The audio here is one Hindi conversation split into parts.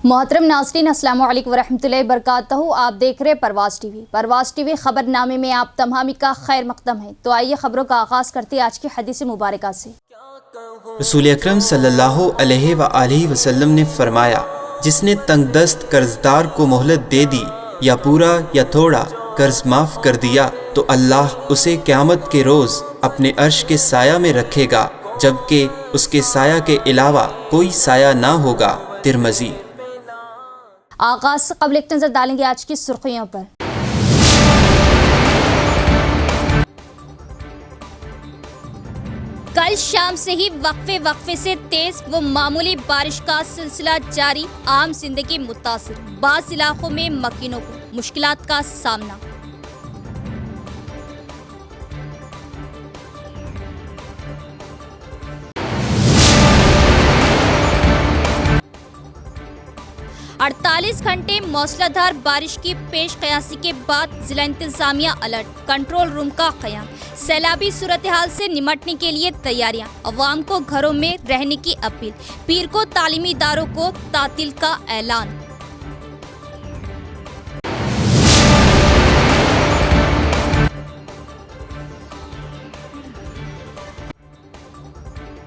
मोहतरम नाज़रीन, अस्सलामु अलैकुम वरहमतुल्लाहि वबरकातुहू। आप देख रहे परवाज़ टीवी। परवाज़ टीवी खबरनामे में आप तमामी का खैर मकदम है। तो आइए खबरों का आगाज़ करते हैं आज की हदीस मुबारका से। रसूल अकरम सल्लल्लाहु अलैहि वसल्लम ने फरमाया, जिसने तंगदस्त कर्जदार को मोहलत दे दी या पूरा या थोड़ा कर्ज माफ कर दिया तो अल्लाह उसे क़यामत के रोज़ अपने अर्श के साया में रखेगा, जबकि उसके साया के अलावा कोई साया ना होगा। तिरमिज़ी। आगाज़ से कबल एक नज़र डालेंगे आज की सुर्खियों पर। कल शाम से ही वक्फे से तेज व मामूली बारिश का सिलसिला जारी। आम जिंदगी मुतासिर, बाज़ इलाकों में मकीनों को मुश्किलात का सामना। अड़तालीस घंटे मौसलाधार बारिश की पेश कयासी के बाद जिला इंतजामिया अलर्ट, कंट्रोल रूम का क़याम। सैलाबी सूरत हाल से निमटने के लिए तैयारियां, अवाम को घरों में रहने की अपील। पीर को तालीमी इदारों को तातील का ऐलान।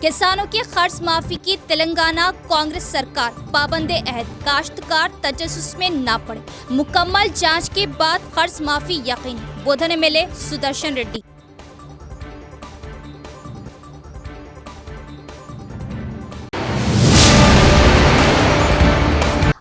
किसानों की कर्ज माफी की तेलंगाना कांग्रेस सरकार पाबंदे अहद, काश्तकार तजस्सुस में ना पड़े। मुकम्मल जांच के बाद कर्ज माफी यकीनी, बोधन एमएलए सुदर्शन रेड्डी।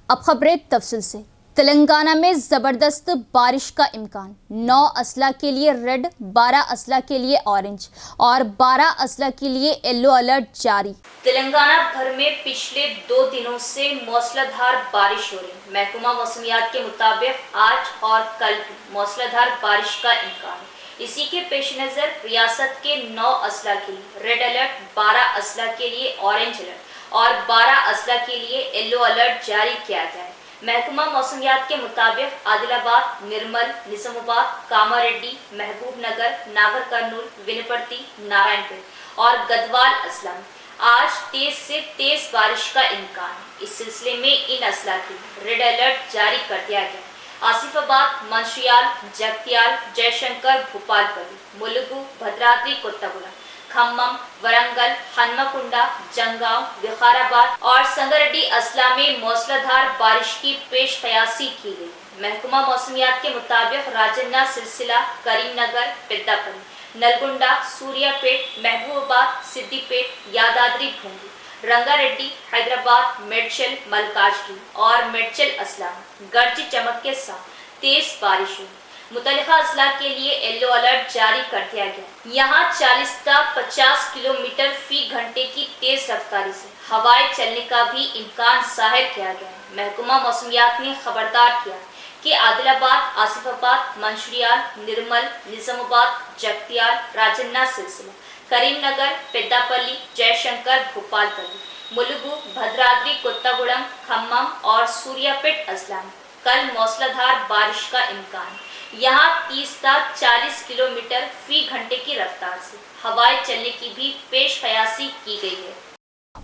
अब खबरें तफसील से। तेलंगाना में जबरदस्त बारिश का इम्कान। 9 अजला के लिए रेड, 12 अजला के लिए ऑरेंज और 12 अजला के लिए येलो अलर्ट जारी। तेलंगाना भर में पिछले 2 दिनों से मूसलाधार बारिश हो रही। महकमा मौसमियात के मुताबिक आज और कल भी मूसलाधार बारिश का इम्कान है। इसी के पेश नज़र रियासत के 9 अजला के लिए रेड अलर्ट, 12 अजला के लिए ऑरेंज अलर्ट और 12 अजला के लिए येलो अलर्ट जारी किया गया है। महकमा मौसमियात के मुताबिक आदिलाबाद, निर्मल, निजामुबाद, कामारेड्डी, महबूब नगर, नागर कर्नूल, विनपर्ती, नारायणपुर और गदवाल अजला में आज तेज से तेज बारिश का इम्कान है। इस सिलसिले में इन अजला के रेड अलर्ट जारी कर दिया गया। आसिफाबाद, मंशियाल, जगतियाल, जयशंकर, भोपालपल्ली, मुलुगु, भद्राद्री कोत्तागुड़ा, खम्मम, वरंगल, हनुमकुंडा, जंगांव, विकाराबाद और संगारेड्डी अजला में मूसलाधार बारिश की पेश कयासी की गई। महकमा मौसमियात के मुताबिक राजन्ना, सिलसिला, करीमनगर, पेद्दापल्ली, नलगुंडा, सूर्यापेट, महबूबाबाद, सिद्दीपेट, यादाद्री भूंगी, रंगारेड्डी, हैदराबाद, मेडचल, मलकाजगिरी और मेडचल अजला में गर्ज चमक के साथ तेज बारिश हुई। मुतल्लिका अजला के लिए येलो अलर्ट जारी कर दिया गया। यहाँ 40 से 50 किलोमीटर फी घंटे की तेज रफ्तारी से हवाएं चलने का भी इम्कान जाहिर किया गया है। महकमा मौसमियात ने खबरदार किया कि आदिलाबाद, आसिफाबाद, मंशियाल, निर्मल, निजामुबाद, जगतियाल, राजन्ना, सिलसिला, करीमनगर, पेद्दापल्ली, जयशंकर, भोपालपल्ली, मुलुगु, भद्राद्री कोत्तागुड़म, खम्मम और सूर्यापेट अजला में कल मूसलाधार बारिश का इम्कान। यहाँ 30 से 40 किलोमीटर फी घंटे की रफ्तार से हवाएं चलने की भी पेश कयासी की गई है।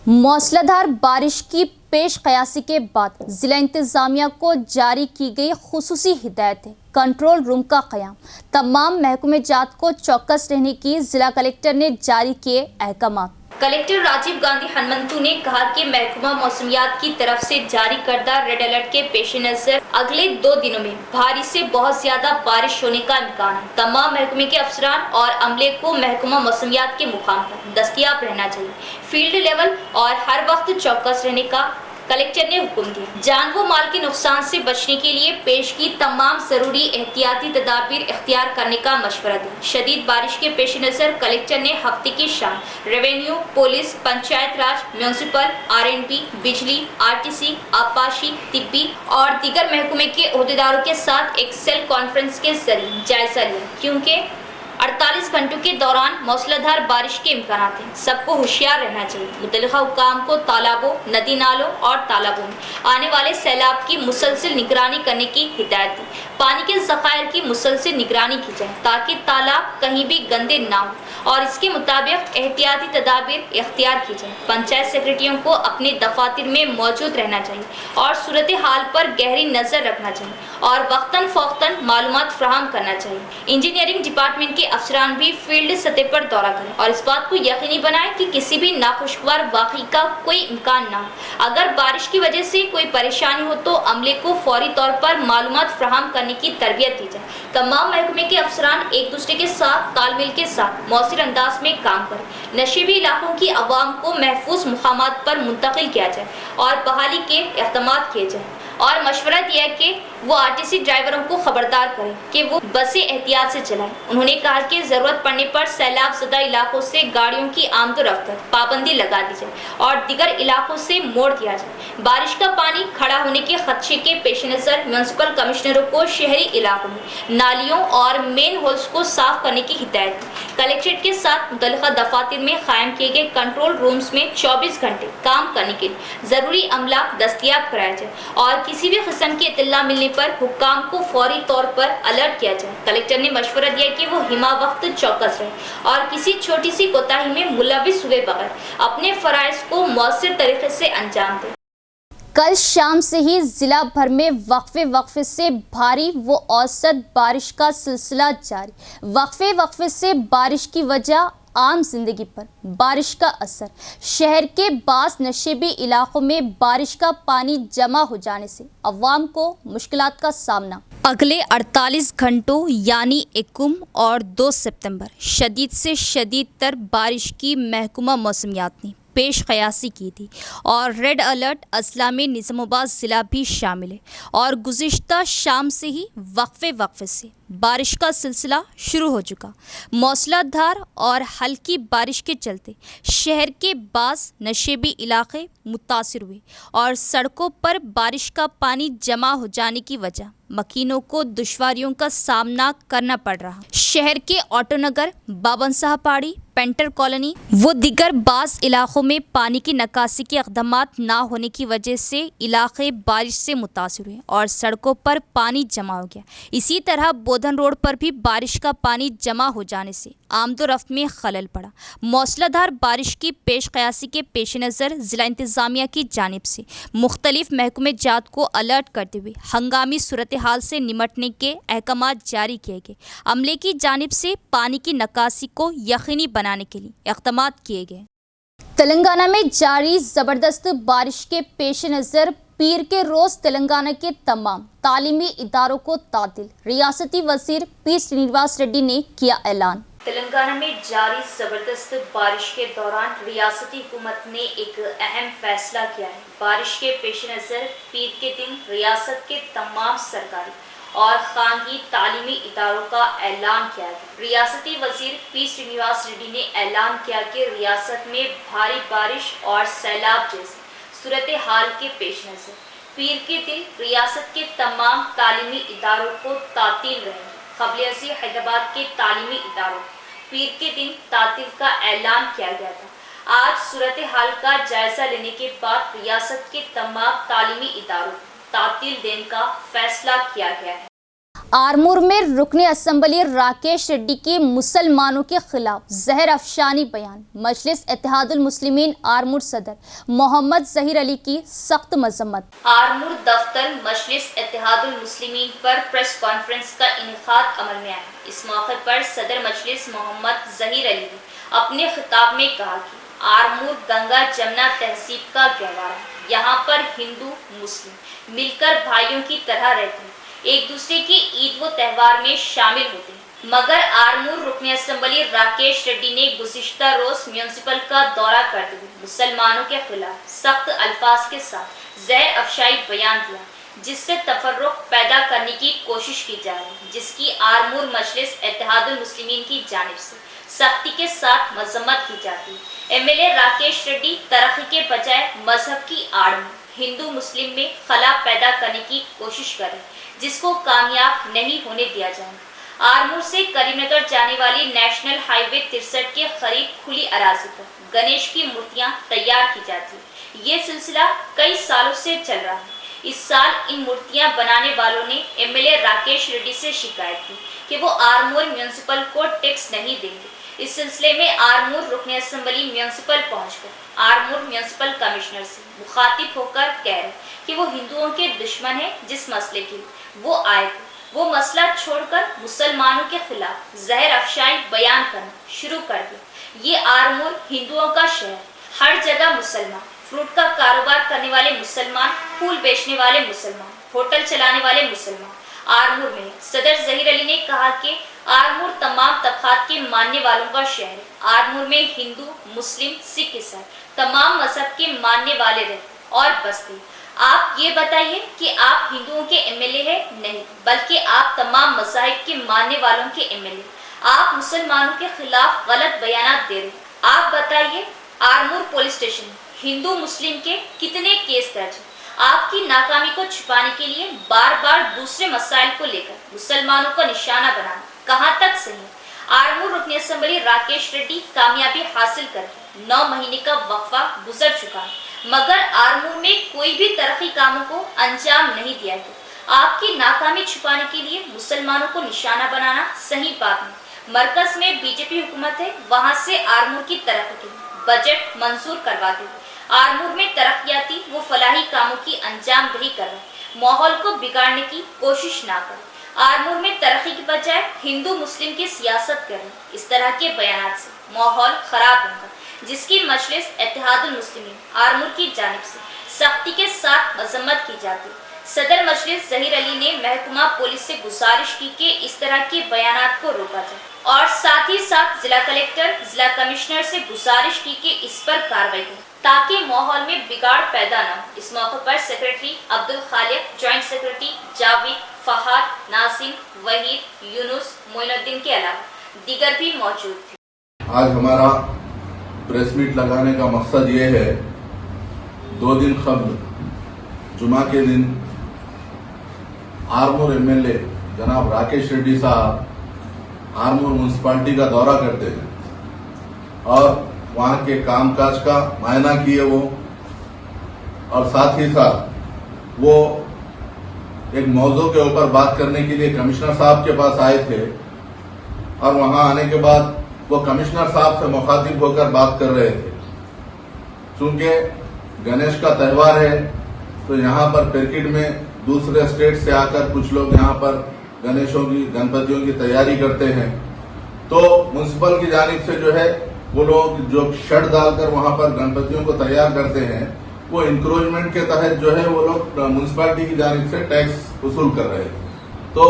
मूसलाधार बारिश की पेश कयासी के बाद जिला इंतजामिया को जारी की गई खुसूसी हिदायत है। कंट्रोल रूम का क़याम, तमाम महकमे जात को चौकस रहने की जिला कलेक्टर ने जारी किए अहकाम। कलेक्टर राजीव गांधी हनुमंतु ने कहा कि महकमा मौसमियात की तरफ से जारी करदा रेड अलर्ट के पेश नजर अगले 2 दिनों में भारी से बहुत ज्यादा बारिश होने का इम्कान है। तमाम महकमे के अफसरान और अमले को महकमा मौसमियात के मुकाम पर दस्तयाब रहना चाहिए। फील्ड लेवल और हर वक्त चौकस रहने का कलेक्टर ने हुक्म दिया। जान व माल के नुकसान से बचने के लिए पेश की तमाम जरूरी एहतियाती तदाबीर इख्तियार करने का मशवरा दिया। शदीद बारिश के पेश नजर कलेक्टर ने हफ्ते की शाम रेवेन्यू, पुलिस, पंचायत राज, म्यूनिसिपल, R&B, बिजली, RTC, आपाशी, तिब्बी और दीगर महकमे के ओहदेदारों के साथ एक सेल कॉन्फ्रेंस के जरिए जायजा लिया, क्योंकि 48 घंटों के दौरान मौसलाधार बारिश के इम्कान हैं। सबको होशियार रहना चाहिए। मुतल्लिका हुक्काम को तालाबों, नदी नालों और तालाबों में आने वाले सैलाब की मुसलसिल निगरानी करने की हिदायत दी। पानी के ज़खायर की मुसलसिल निगरानी की जाए ताकि तालाब कहीं भी गंदे ना हो और इसके मुताबिक एहतियाती तदाबीर इख्तियार की जाए। पंचायत सेक्रेटरियों को अपने दफातर में मौजूद रहना चाहिए और सूरत हाल पर गहरी नज़र रखना चाहिए और वक्तन फ़ौक्तन मालूमात फराहम करना चाहिए। इंजीनियरिंग डिपार्टमेंट के अफसरान भी फील्ड सतह पर दौरा करें और इस बात को यकीनी बनाएं कि किसी भी नाखुशगवार वाक़ई का कोई इम्कान ना हो। अगर बारिश की वजह से कोई परेशानी हो तो अमले को फौरी तौर पर मालूमात फराहम करने की तरबियत दी जाए। तमाम महकमे के अफसरान एक दूसरे के साथ तालमेल के साथ मौसर अंदाज में काम करें। नशीबी इलाकों की आवाम को महफूज मुकामात पर मुंतकिल किया जाए और बहाली के इक़दामात किए जाए और मशवरा दिया कि वो आरटीसी ड्राइवरों को खबरदार करें कि वो बसें एहतियात से चलाएं। उन्होंने कहा कि ज़रूरत पड़ने पर सैलाब ज़दा इलाकों से गाड़ियों की आमदोरफ्त पाबंदी लगा दी जाए और दीगर इलाकों से मोड़ दिया जाए। बारिश का पानी खड़ा होने के खदशे के पेश नज़र म्यूनसिपल कमिश्नरों को शहरी इलाकों में नालियों और मेन होल्स को साफ करने की हिदायत दी। कलेक्ट्रेट के साथ मुतल्लिका दफातर में कायम किए गए कंट्रोल रूम्स में 24 घंटे काम करने के लिए ज़रूरी अमला दस्तयाब कराया जाए और किसी भी किस्म की इत्तला मिलने पर हुक्काम को फौरी तौर पर अलर्ट किया जाए। कलेक्टर ने मशवरा दिया कि वो हिमा वक्त चौकस रहे और किसी छोटी सी कोताही में मुलविस हुए बगैर अपने फराइज को मौसर तरीके से अंजाम दें। कल शाम से ही जिला भर में वक्फे से भारी व औसत बारिश का सिलसिला जारी। वक्फे से बारिश की वजह आम जिंदगी पर बारिश का असर। शहर के बास नशेबी इलाकों में बारिश का पानी जमा हो जाने से अवाम को मुश्किलात का सामना। अगले 48 घंटों यानी 1 और 2 सितंबर शदीद से शदीद तर बारिश की महकमा मौसमियात ने पेश कयासी की थी और रेड अलर्ट अजला में निज़ामाबाद ज़िला भी शामिल है और गुज़िश्ता शाम से ही वक्फे से बारिश का सिलसिला शुरू हो चुका। मौसलाधार और हल्की बारिश के चलते शहर के बाज़ नशेबी इलाके मुतासिर हुए और सड़कों पर बारिश का पानी जमा हो जाने की वजह मकीनों को दुश्वारियों का सामना करना पड़ रहा। शहर के ऑटोनगर, बाबन साहब पहाड़ी, पेंटर कॉलोनी वो दिगर बाज़ इलाकों में पानी की निकासी के इक़दामात ना होने की वजह से इलाके बारिश से मुतासिर हुए और सड़कों पर पानी जमा हो गया। इसी तरह बोधन रोड पर भी बारिश का पानी जमा हो जाने से आमदोरफ्त में खलल पड़ा। मौसलाधार बारिश की पेश कयासी के पेश नज़र ज़िला इंतज़ामिया की जानिब से मुख्तलिफ महकमे जात को अलर्ट करते हुए हंगामी सूरत हाल से निमटने के अहकामात जारी किए गए। अमले की जानिब से पानी की निकासी को यकीनी बनाने के लिए इक़दामात किए गए। तेलंगाना में जारी ज़बरदस्त बारिश के पेश नज़र पीर के रोज़ तेलंगाना के तमाम तालीमी इदारों को तातिल। रियासती वज़ीर पी श्रीनिवास रेड्डी ने किया ऐलान। तेलंगाना में जारी ज़बरदस्त बारिश के दौरान रियासती हुकूमत ने एक अहम फैसला किया है। बारिश के पेश नज़र पीर के दिन रियासत के तमाम सरकारी और खानगी तालीमी इदारों का ऐलान किया गया। रियासती वज़ीर पी श्रीनिवास रेड्डी ने ऐलान किया कि रियासत में भारी बारिश और सैलाब जैसे सूरत हाल के पेश नज़र पीर के दिन रियासत के तमाम तालीमी इदारों को तातील रहेंगे। क़ब्ल-ए हैदराबाद के तालीमी इदारों पीर के दिन तातील का ऐलान किया गया था। आज सूरत हाल का जायजा लेने के बाद रियासत के तमाम तालीमी इदारों को तातील देने का फैसला किया गया है। आरमूर में रुकने असम्बली राकेश रेड्डी की मुसलमानों के खिलाफ जहर अफशानी बयान। मजलिस इत्तेहादुल मुस्लिमीन आरमूर सदर मोहम्मद ज़हीर अली की सख्त मजम्मत। आरमूर दफ्तर मजलिस इत्तेहादुल मुस्लिमीन पर प्रेस कॉन्फ्रेंस का इनेकाद अमल में आया। इस मौके पर सदर मजलिस मोहम्मद ज़हीर अली ने अपने खिताब में कहा कि आरमूर गंगा जमुना तहसीब का गहवार है। यहाँ पर हिंदू मुस्लिम मिलकर भाइयों की तरह रहते हैं, एक दूसरे के ईद व त्यौहार में शामिल होते हैं। मगर आरमूर रुकने असम्बली राकेश रेड्डी ने गुज़िश्ता रोज म्यूनसिपल का दौरा करते हुए मुसलमानों के खिलाफ सख्त अल्फाज के साथ जहर अफशाई बयान दिया, जिससे तफर्रुक पैदा करने की कोशिश की जा रही है, जिसकी आरमूर मजलिस इत्तेहादुल मुस्लिमीन की जानिब से सख्ती के साथ मजम्मत की जाती है। एमएलए राकेश रेड्डी तरक्की के बजाय मजहब की आड़ में हिंदू मुस्लिम में खला पैदा करने की कोशिश करें, जिसको कामयाब नहीं होने दिया जाएगा। आरमूर से करीमनगर जाने वाली नेशनल हाईवे 63 के करीब खुली अराजी पर गणेश की मूर्तियां तैयार की जाती है। ये सिलसिला कई सालों से चल रहा है। इस साल इन मूर्तियां बनाने वालों ने एमएलए राकेश रेड्डी से शिकायत की कि वो आरमूर म्यूनिसिपल को टैक्स नहीं देंगे। इस सिलसिले में आरमूर रुकने असेंबली म्यूनिसिपल पहुंचकर आरमूर म्यूनिसिपल कमिश्नर से मुखातिब होकर कह रहे कि वो हिंदुओं के दुश्मन है। जिस मसले के लिए वो आए थे वो मसला छोड़कर मुसलमानों के खिलाफ जहर अफशाई बयान करना शुरू कर दिया। ये आरमूर हिंदुओं का शहर, हर जगह मुसलमान, फ्रूट का कारोबार करने वाले मुसलमान, फूल बेचने वाले मुसलमान, होटल चलाने वाले मुसलमान आरमूर में। सदर जहीर अली ने कहा कि आरमूर तमाम तबकात के मानने वालों का शहर है। आरमूर में हिंदू, मुस्लिम, सिख, ईसाई तमाम मजहब के मानने वाले रहते और बसते। आप ये बताइए कि आप हिंदुओं के एमएलए हैं? नहीं, बल्कि आप तमाम मज़ाहिब के मानने वालों के एमएलए। आप मुसलमानों के खिलाफ गलत बयान दे रहे हैं। आप बताइए, आरमूर पुलिस स्टेशन में हिंदू मुस्लिम के कितने केस दर्ज हैं? आपकी नाकामी को छुपाने के लिए बार बार दूसरे मसाइल को लेकर मुसलमानों को निशाना बनाना कहां तक सही है? आरमूर रुकनी असेंबली राकेश रेड्डी कामयाबी हासिल करके 9 महीने का वक्फा गुजर चुका है, मगर आरमूर में कोई भी तरक्की कामों को अंजाम नहीं दिया गया। आपकी नाकामी छुपाने के लिए मुसलमानों को निशाना बनाना सही बात नहीं। मरकज में बीजेपी हुकूमत है, वहां से आरमूर की तरक्की के लिए बजट मंजूर करवाते हुए आरमूर में तरक्याती वो फलाही कामों की अंजाम दही कर रहे, माहौल को बिगाड़ने की कोशिश ना करें। आरमूर में तरक्की के बजाय हिंदू मुस्लिम की सियासत करें। इस तरह के बयान से माहौल खराब होगा, जिसकी मजलिस इत्तेहादुल मुस्लिमीन आरमूर की जानिब से सख्ती के साथ मजम्मत की जाती है। सदर मजलिस जहीर अली ने महकमा पुलिस से गुजारिश की कि इस तरह के बयानात को रोका जाए और साथ ही साथ जिला कलेक्टर, जिला कमिश्नर से गुजारिश की कि इस पर कार्रवाई करें ताकि माहौल में बिगाड़ पैदा न हो। इस मौके पर secretary Abdul Khaliq, joint secretary Javed, Fahad, Nasim, Waheed, Yunus, Moinuddin के अलावा दीगर भी मौजूद थे। आज हमारा प्रेस मीट लगाने का मकसद ये है, 2 दिन कबल जुमा के दिन आरमूर एमएलए जनाब राकेश रेड्डी साहब आरमूर म्यूनिसिपालिटी का दौरा करते हैं और वहां के कामकाज का मायना किए वो, और साथ ही साथ वो एक मौजू के ऊपर बात करने के लिए कमिश्नर साहब के पास आए थे और वहां आने के बाद वो कमिश्नर साहब से मुखातिब होकर बात कर रहे थे। चूंकि गणेश का त्यौहार है तो यहाँ पर पेरकिट में दूसरे स्टेट से आकर कुछ लोग यहाँ पर गणपतियों की तैयारी करते हैं, तो म्यूनिसिपल की जानिब से जो है वो लोग जो शर्ट डालकर वहां पर गणपतियों को तैयार करते हैं, वो इंक्रोचमेंट के तहत जो है वो लोग म्यूनिसिपालिटी की जानिब से टैक्स वसूल कर रहे थे। तो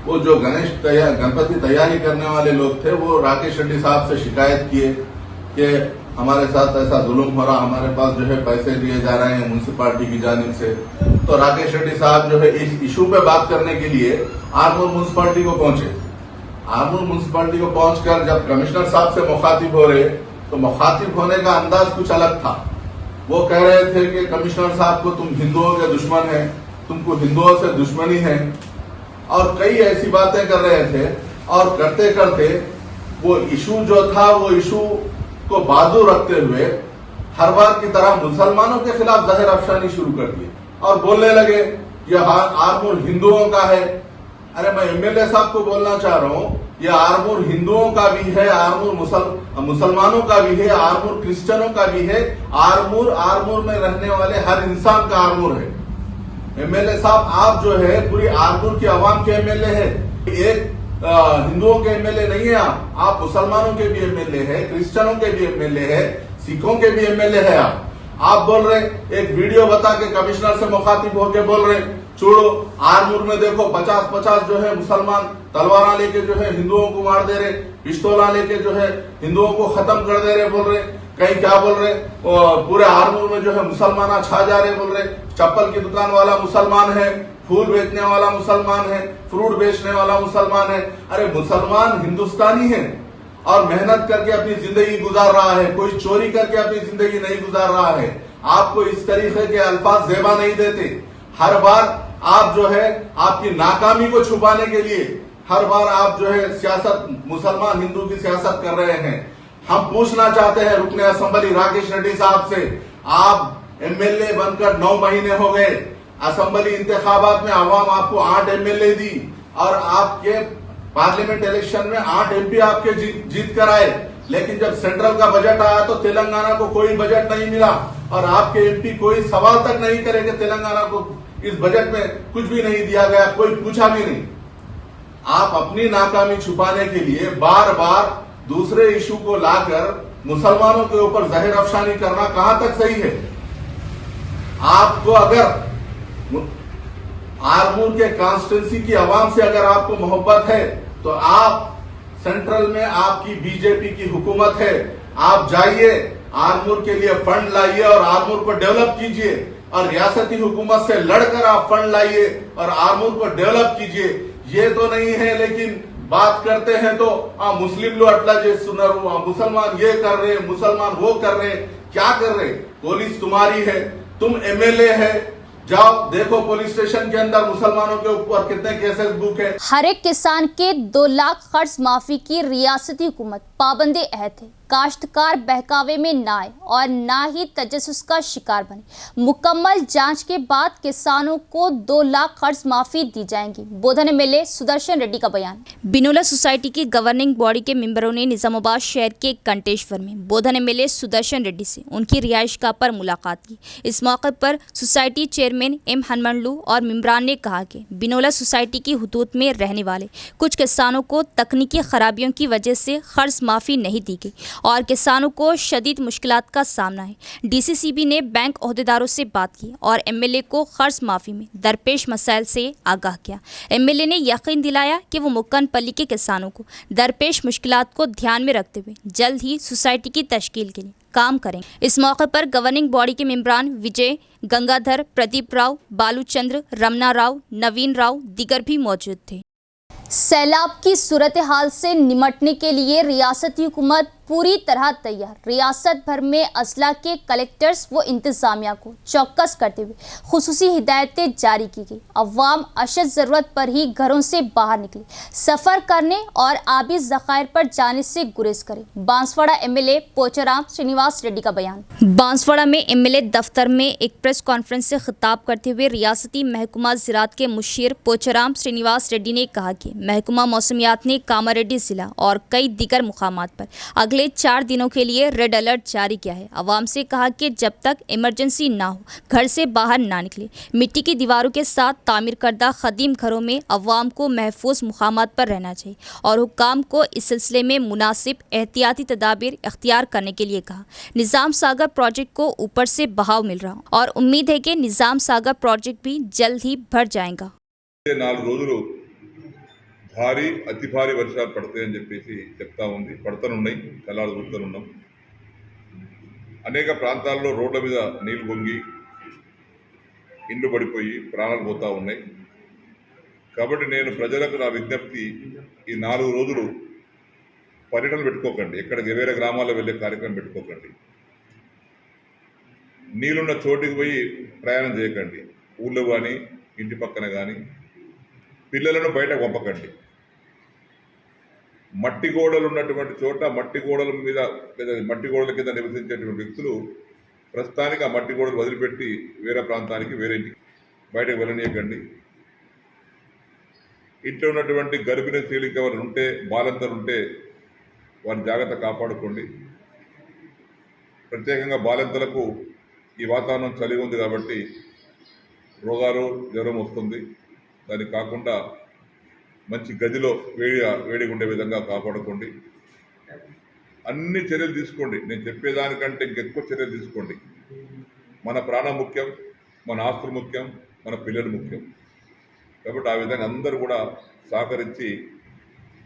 वो जो गणपति तैयारी करने वाले लोग थे वो राकेश रेड्डी साहब से शिकायत किए कि हमारे साथ ऐसा जुल्म हो रहा, हमारे पास जो है पैसे लिए जा रहे हैं म्यूनिसिपालिटी की जानिब से। तो राकेश रेड्डी साहब जो है इस इशू पे बात करने के लिए आरमूर म्यूनिसिपालिटी को पहुंचे। आरमूर म्यूनिसिपालिटी को पहुंचकर जब कमिश्नर साहब से मुखातिब हो रहे तो मुखातिब होने का अंदाज कुछ अलग था। वो कह रहे थे कि कमिश्नर साहब को तुम हिंदुओं के दुश्मन है, तुमको हिंदुओं से दुश्मनी है, और कई ऐसी बातें कर रहे थे। और करते करते वो इशू जो था वो इशू को बाजू रखते हुए हर बार की तरह मुसलमानों के खिलाफ जहर अफशानी शुरू कर दिए और बोलने लगे यह आरमूर हिंदुओं का है। अरे मैं एमएलए साहब को बोलना चाह रहा हूँ, ये आरमूर हिंदुओं का भी है, आरमूर मुसलमानों का भी है, आरमूर क्रिश्चियनों का भी है, आरमूर में रहने वाले हर इंसान का आरमूर है। एमएलए साहब आप जो है पूरी आरमूर की आवाम के एमएलए है, एक हिंदुओं के एमएलए नहीं है। आप मुसलमानों के भी एमएलए है, क्रिश्चियनों के भी एमएलए है, सिखों के भी एमएलए है। आप बोल रहे एक वीडियो बता के कमिश्नर से मुखातिब होके बोल रहे छोड़ो आरमूर में देखो 50-50 जो है मुसलमान तलवारा लेके जो है हिंदुओं को मार दे रहे, पिस्तौला लेके जो है हिंदुओं को खत्म कर दे रहे बोल रहे। कहीं क्या बोल रहे, पूरे आरमूर में जो है मुसलमान छा जा रहे बोल रहे। चप्पल की दुकान वाला मुसलमान है, फूल बेचने वाला मुसलमान है, फ्रूट बेचने वाला मुसलमान है। अरे मुसलमान हिंदुस्तानी है और मेहनत करके अपनी जिंदगी गुजार रहा है, कोई चोरी करके अपनी जिंदगी नहीं गुजार रहा है। आपको इस तरीके के अल्फाज ज़ेबा नहीं देते। हर बार आप जो है आपकी नाकामी को छुपाने के लिए हर बार आप जो है सियासत मुसलमान हिंदू की सियासत कर रहे हैं। हम पूछना चाहते हैं रुकने असेंबली राकेश रेड्डी साहब से, आप एमएलए बनकर 9 महीने हो गए, असेंबली इंतखाबात में आवाम आपको 8 एमएलए दी और आपके पार्लियामेंट इलेक्शन में 8 एमपी आपके जीत कर आए, लेकिन जब सेंट्रल का बजट आया तो तेलंगाना को कोई बजट नहीं मिला और आपके एमपी कोई सवाल तक नहीं करे कि तेलंगाना को इस बजट में कुछ भी नहीं दिया गया, कोई पूछा भी नहीं। आप अपनी नाकामी छुपाने के लिए बार बार दूसरे इशू को लाकर मुसलमानों के ऊपर जहर अफशानी करना कहां तक सही है? आपको अगर आरमूर के कॉन्स्टिट्यूंसी की आवाम से अगर आपको मोहब्बत है तो आप सेंट्रल में आपकी बीजेपी की हुकूमत है, आप जाइए आरमूर के लिए फंड लाइए और आरमूर को डेवलप कीजिए और रियासती हुकूमत से लड़कर आप फंड लाइए और आरमूर को डेवलप कीजिए। ये तो नहीं है लेकिन बात करते हैं तो मुस्लिम लो अटला जे सुनर, मुसलमान ये कर रहे, मुसलमान वो कर रहे। क्या कर रहे? पुलिस तुम्हारी है, तुम एमएलए है, जाओ देखो पुलिस स्टेशन के अंदर मुसलमानों के ऊपर कितने केसेस बुक है। हर एक किसान के 2 लाख कर्ज माफी की रियासती हुकूमत पाबंदे अहद है। काश्तकार बहकावे में ना आए और ना ही तजस्सुस का शिकार बने। मुकम्मल जांच के बाद किसानों को 2 लाख कर्ज माफी दी जाएंगी। बोधन एमएलए सुदर्शन रेड्डी का बयान। बिनोला सोसाइटी की गवर्निंग बॉडी के मेंबरों ने निजामाबाद शहर के कंटेश्वर में बोधन एमएलए सुदर्शन रेड्डी से उनकी रिहाइशगाह पर मुलाकात की। इस मौके पर सोसाइटी चेयरमैन एम हनुमंडलू और मेंबरान ने कहा कि बिनोला सोसाइटी की हुदूद में रहने वाले कुछ किसानों को तकनीकी खराबियों की वजह से कर्ज माफी नहीं दी गई और किसानों को शदीद मुश्किलात का सामना है। डीसीसीबी ने बैंक अहदेदारों से बात की और एमएलए को कर्ज माफी में दरपेश मसाइल से आगाह किया। एमएलए ने यकीन दिलाया कि वो मुक्कनपल्ली के किसानों को दरपेश मुश्किलात को ध्यान में रखते हुए जल्द ही सोसाइटी की तश्कील के लिए काम करेंगे। इस मौके पर गवर्निंग बॉडी के मेंबरान विजय, गंगाधर, प्रदीप राव, बालूचंद्र, रमना राव, नवीन राव दीगर भी मौजूद थे। सैलाब की सूरत हाल से निमटने के लिए रियासती हुकूमत पूरी तरह तैयार। रियासत भर में असला के कलेक्टर्स व इंतजामिया को चौकस करते हुए खुसूसी हिदायतें जारी की गई। अवाम अशद ज़रूरत पर ही घरों से बाहर निकले, सफ़र करने और आबी ज़खायर पर जाने से गुरेज करें। बांसवाड़ा एमएलए पोचाराम श्रीनिवास रेड्डी का बयान। बांसवाड़ा में एमएलए दफ्तर में एक प्रेस कॉन्फ्रेंस से खिताब करते हुए रियासती महकमा ज़राअत के मुशीर पोचाराम श्रीनिवास रेड्डी ने कहा कि महकमा मौसमियात ने कामारेड्डी ज़िला और कई दीगर मुकामात पर अगले 4 दिनों के लिए रेड अलर्ट जारी किया है। अवाम से कहा कि जब तक इमरजेंसी ना हो घर से बाहर ना निकले। मिट्टी की दीवारों के साथ तामीर करदा खदीम घरों में अवाम को महफूज मुकामात पर रहना चाहिए और हुक्काम को इस सिलसिले में मुनासिब एहतियाती तदाबीर इख्तियार करने के लिए कहा। निज़ाम सागर प्रोजेक्ट को ऊपर से बहाव मिल रहा और उम्मीद है कि निज़ाम सागर प्रोजेक्ट भी जल्द ही भर जाएगा। 4 రోజులు భారీ అతి భారీ వర్షాలు పడతాయని చెప్పేసి చెప్తా ఉంది. పడుతున్నాయి, కళ్ళారు చూస్తున్నాం. అనేక ప్రాంతాల్లో రోడ్ల మీద నీళ్లు పొంగి ఇండ్లు పడిపోయి ప్రాణాలు పోతా ఉన్నాయి. కాబట్టి నేను ప్రజలకు నా విజ్ఞప్తి, ఈ 4 రోజులు పర్యటన పెట్టుకోకండి, ఎక్కడికి వేరే గ్రామాల్లో వెళ్ళే కార్యక్రమం పెట్టుకోకండి. నీళ్ళున్న చోటికి పోయి ప్రయాణం చేయకండి. ఊళ్ళో కానీ ఇంటి పక్కన కానీ పిల్లలను బయట పంపకండి. మట్టి గోడలు ఉన్నటువంటి చోట మట్టి గోడల మీద లేదా మట్టి గోడల కింద నివసించేటువంటి వ్యక్తులు ప్రస్తుతానికి ఆ మట్టి గోడలు వదిలిపెట్టి వేరే ప్రాంతానికి వేరే ఇంటికి బయటకు వెళ్ళనీయకండి. ఇంట్లో ఉన్నటువంటి గర్భిణీ స్త్రీలకు ఎవరు ఉంటే బాలింతలు ఉంటే వారి జాగ్రత్త కాపాడుకోండి. ప్రత్యేకంగా బాలింతలకు ఈ వాతావరణం చలి ఉంది కాబట్టి రోగాలు జ్వరం వస్తుంది. దానికి కాకుండా మంచి గదిలో వేడిగా ఉండే విధంగా కాపాడుకోండి. అన్ని చర్యలు తీసుకోండి. నేను చెప్పేదానికంటే ఇంకెక్కువ చర్యలు తీసుకోండి. మన ప్రాణం ముఖ్యం, మన ఆస్తులు ముఖ్యం, మన పిల్లలు ముఖ్యం. కాబట్టి ఆ విధంగా అందరూ కూడా సహకరించి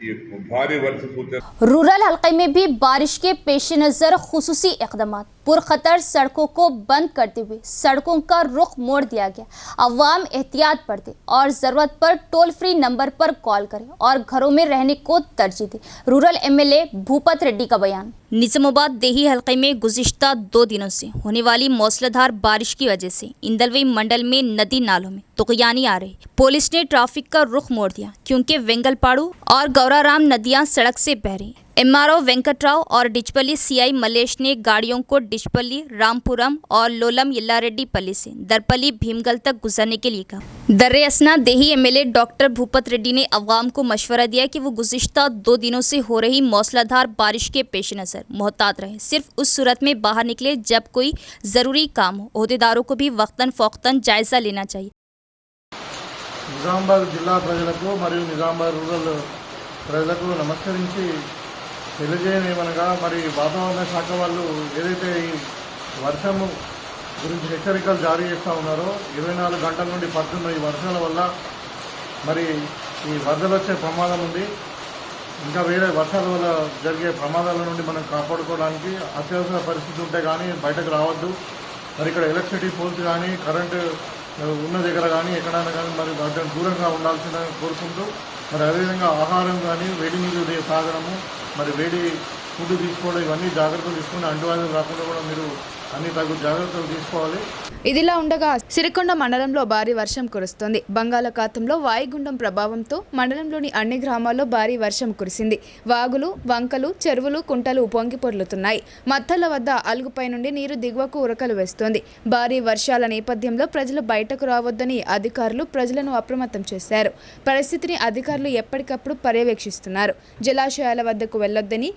ఈ భారీ వర్ష सूचना। रूरल हल्के में भी बारिश के पेश नज़र खुसूसी इक़दामात। पुरखतर सड़कों को बंद करते हुए सड़कों का रुख मोड़ दिया गया। अवाम एहतियात बरते और ज़रूरत पर टोल फ्री नंबर पर कॉल करें और घरों में रहने को तरजीह दें। रूरल एमएलए भूपत रेड्डी का बयान। निजामाबाद देही हलके में गुज़िश्ता 2 दिनों से होने वाली मौसलाधार बारिश की वजह से इंदलवई मंडल में नदी नालों में तुग़यानी आ रही। पुलिस ने ट्रैफिक का रुख मोड़ दिया क्योंकि वेंगलपाड़ू और गौराराम नदियां सड़क से बह रही। एमआरओ वेंकटराव और डिचपल्ली सीआई मलेश ने गाड़ियों को डिचपल्ली, रामपुरम और लोलम यल्लारेड्डीपल्ली से दरपल्ली भीमगल तक गुजरने के लिए कहा। दर्रे असना देही एमएलए डॉक्टर भूपत रेड्डी ने अवाम को मशवरा दिया कि वो गुज़िश्ता 2 दिनों से हो रही मौसलाधार बारिश के पेश नज़र मोहतात रहे। सिर्फ उस सूरत में बाहर निकले जब कोई ज़रूरी काम हो। ओहदेदारों को भी वक्तन फ़ौक़तन जायज़ा लेना चाहिए। నిజామాబాద్ జిల్లా ప్రజలకు మరియు నిజామాబాద్ రూరల్ ప్రజలకు నమస్కరించి తెలియజేయమనగా మరి వాతావరణ శాఖ వాళ్ళు ఏదైతే ఈ వర్షము గురించి హెచ్చరికలు జారీ చేస్తూ ఉన్నారో 24 గంటల నుండి పడుతున్న ఈ వర్షాల వల్ల మరి ఈ వరదలు వచ్చే ప్రమాదం ఉంది। ఇంకా వేరే వర్షాల వల్ల జరిగే ప్రమాదాల నుండి మనం కాపాడుకోవడానికి అత్యవసర పరిస్థితి ఉంటే కానీ బయటకు రావద్దు। మరి ఇక్కడ ఎలక్ట్రిసిటీ పోల్స్ కానీ కరెంటు ఉన్న దగ్గర కానీ ఎక్కడైనా కానీ మరి వాటిని దూరంగా ఉండాల్సిన కోరుకుంటూ మరి అదేవిధంగా ఆహారం కానీ వేడి నీళ్ళు తాగడము మరి వేడి ఫుడ్ తీసుకోవడం ఇవన్నీ జాగ్రత్తలు తీసుకుని అంటువ్యాధులు రాకుండా కూడా మీరు అన్ని తగు జాగ్రత్తలు తీసుకోవాలి। ఇదిలా ఉండగా సిరికొండ మండలంలో భారీ వర్షం కురుస్తోంది। బంగాళాఖాతంలో వాయుగుండం ప్రభావంతో మండలంలోని అన్ని గ్రామాల్లో భారీ వర్షం కురిసింది। వాగులు, వంకలు, చెరువులు, కుంటలు పొంగి పొర్లుతున్నాయి। మత్తల వద్ద అలుగుపై నుండి నీరు దిగువకు ఉరకలు వేస్తోంది। భారీ వర్షాల నేపథ్యంలో ప్రజలు బయటకు రావద్దని అధికారులు ప్రజలను అప్రమత్తం చేశారు। పరిస్థితిని అధికారులు ఎప్పటికప్పుడు పర్యవేక్షిస్తున్నారు। జలాశయాల వద్దకు వెళ్లొద్దని।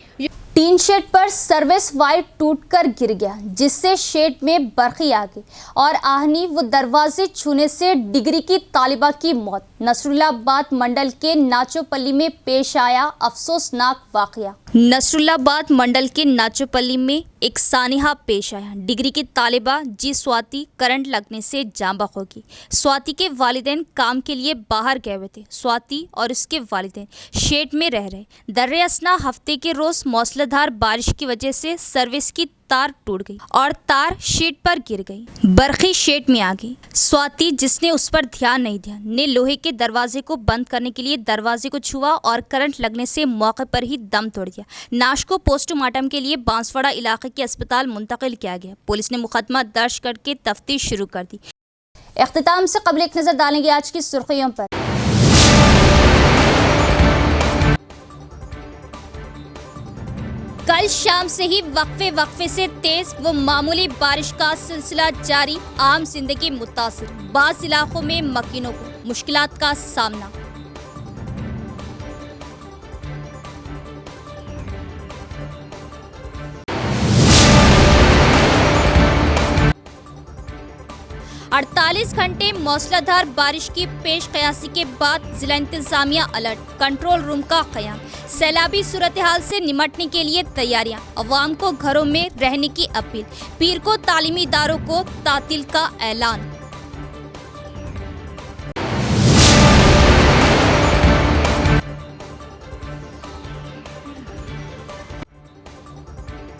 टीन शेड पर सर्विस वायर टूटकर गिर गया जिससे शेड में बरखी आ गई और आहनी व दरवाजे छूने से डिग्री की तालिबा की मौत। नसरुल्लाबाद मंडल के नाचोपल्ली में पेश आया अफसोसनाक वाकया। नसरुल्लाबाद मंडल के नाचोपल्ली में एक सानिहा पेश आया। डिग्री की तालिबा जी स्वाति करंट लगने से जाँ बहक होगी। स्वाति के वालिदैन काम के लिए बाहर गए हुए थे। स्वाति और उसके वालिदैन शेड में रह रहे। दर्रे असना हफ्ते के रोज मौसलाधार बारिश की वजह से सर्विस की तार टूट गई और तार शेड पर गिर गई। बरखी शेड में आ गई। स्वाति, जिसने उस पर ध्यान नहीं दिया, ने लोहे के दरवाजे को बंद करने के लिए दरवाजे को छुआ और करंट लगने से मौके पर ही दम तोड़ दिया। नाश को पोस्टमार्टम के लिए बांसवाड़ा इलाके के अस्पताल मुंतकिल किया गया। पुलिस ने मुकदमा दर्ज करके तफ्तीश शुरू कर दी। इख्तिताम से कबल एक नजर डालेंगे आज की सुर्खियों पर। कल शाम से ही वक्फे से तेज व मामूली बारिश का सिलसिला जारी। आम जिंदगी मुतासिर। बाज़ इलाकों में मकीनों को मुश्किलात का सामना। अड़तालीस घंटे मौसलाधार बारिश की पेश कयासी के बाद जिला इंतजामिया अलर्ट, कंट्रोल रूम का क़याम। सैलाबी सूरत हाल से निमटने के लिए तैयारियां। अवाम को घरों में रहने की अपील। पीर को तालीमी इदारों को तातील का ऐलान।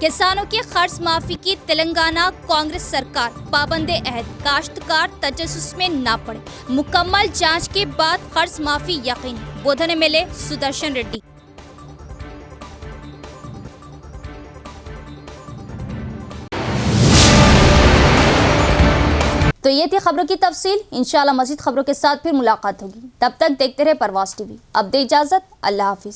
किसानों के खर्च माफी की तेलंगाना कांग्रेस सरकार पाबंदे अहद। काश्तकार तजस्सुस में ना पड़े। मुकम्मल जांच के बाद खर्च माफी यकीनी। बोधन एमएलए सुदर्शन रेड्डी। तो ये थी खबरों की तफसील। इंशाल्लाह मज़ीद खबरों के साथ फिर मुलाकात होगी। तब तक देखते रहे परवाज़ टीवी। अब दे इजाज़त। अल्लाह हाफिज़।